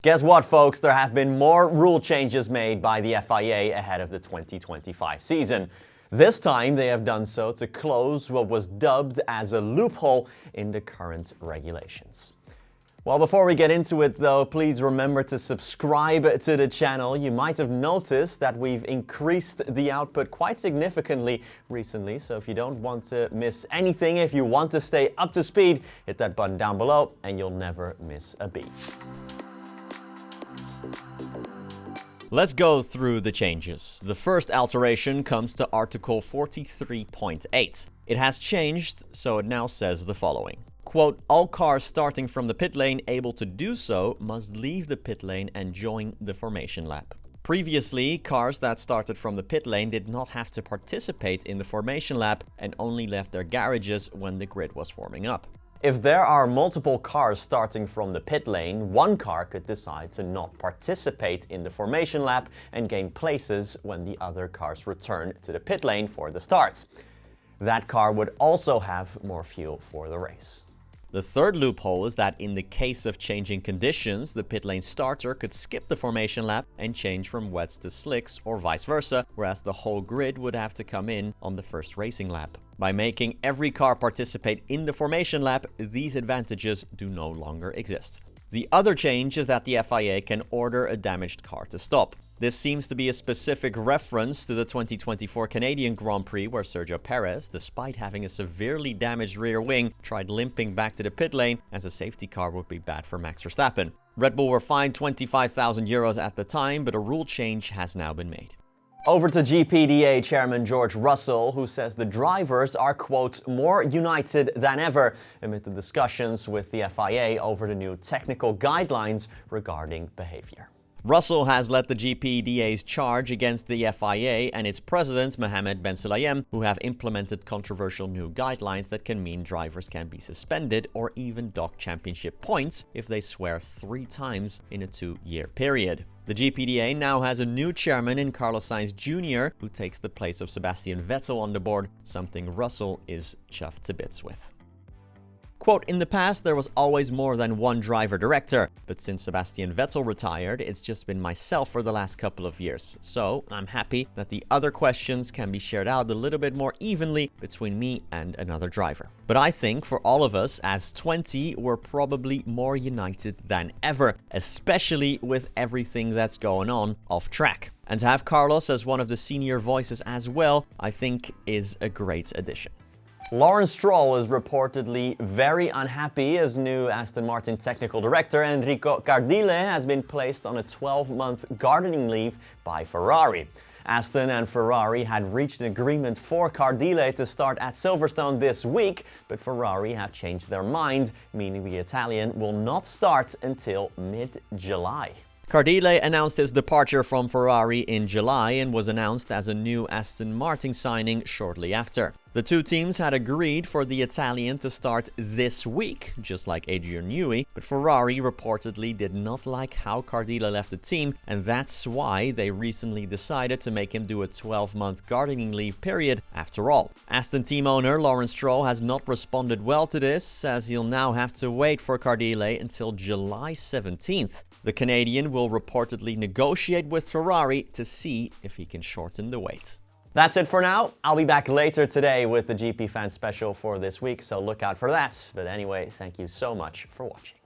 Guess what, folks? There have been more rule changes made by the FIA ahead of the 2025 season. This time, they have done so to close what was dubbed as a loophole in the current regulations. Well, before we get into it though, please remember to subscribe to the channel. You might have noticed that we've increased the output quite significantly recently, so if you don't want to miss anything, if you want to stay up to speed, hit that button down below and you'll never miss a beat. Let's go through the changes. The first alteration comes to Article 43.8. It has changed, so it now says the following. Quote, all cars starting from the pit lane able to do so must leave the pit lane and join the formation lap. Previously, cars that started from the pit lane did not have to participate in the formation lap and only left their garages when the grid was forming up. If there are multiple cars starting from the pit lane, one car could decide to not participate in the formation lap and gain places when the other cars return to the pit lane for the start. That car would also have more fuel for the race. The third loophole is that in the case of changing conditions, the pit lane starter could skip the formation lap and change from wets to slicks or vice versa, whereas the whole grid would have to come in on the first racing lap. By making every car participate in the formation lap, these advantages do no longer exist. The other change is that the FIA can order a damaged car to stop. This seems to be a specific reference to the 2024 Canadian Grand Prix where Sergio Perez, despite having a severely damaged rear wing, tried limping back to the pit lane as a safety car would be bad for Max Verstappen. Red Bull were fined €25,000 at the time, but a rule change has now been made. Over to GPDA Chairman George Russell, who says the drivers are, quote, more united than ever amid the discussions with the FIA over the new technical guidelines regarding behavior. Russell has led the GPDA's charge against the FIA and its president, Mohammed Ben Sulayem, who have implemented controversial new guidelines that can mean drivers can be suspended or even dock championship points if they swear 3 times in a 2-year period. The GPDA now has a new chairman in Carlos Sainz Jr., who takes the place of Sebastian Vettel on the board, something Russell is chuffed to bits with. Quote, in the past, there was always more than one driver director, but since Sebastian Vettel retired, it's just been myself for the last couple of years. So I'm happy that the other questions can be shared out a little bit more evenly between me and another driver. But I think for all of us, as 20, we're probably more united than ever, especially with everything that's going on off track. And to have Carlos as one of the senior voices as well, I think is a great addition. Lawrence Stroll is reportedly very unhappy as new Aston Martin technical director Enrico Cardile has been placed on a 12-month gardening leave by Ferrari. Aston and Ferrari had reached an agreement for Cardile to start at Silverstone this week, but Ferrari have changed their mind, meaning the Italian will not start until mid-July. Cardile announced his departure from Ferrari in July and was announced as a new Aston Martin signing shortly after. The two teams had agreed for the Italian to start this week, just like Adrian Newey, but Ferrari reportedly did not like how Cardile left the team, and that's why they recently decided to make him do a 12-month gardening leave period after all. Aston team owner Lawrence Stroll has not responded well to this, as he'll now have to wait for Cardile until July 17th. The Canadian will reportedly negotiate with Ferrari to see if he can shorten the wait. That's it for now. I'll be back later today with the GP Fans special for this week, so look out for that. But anyway, thank you so much for watching.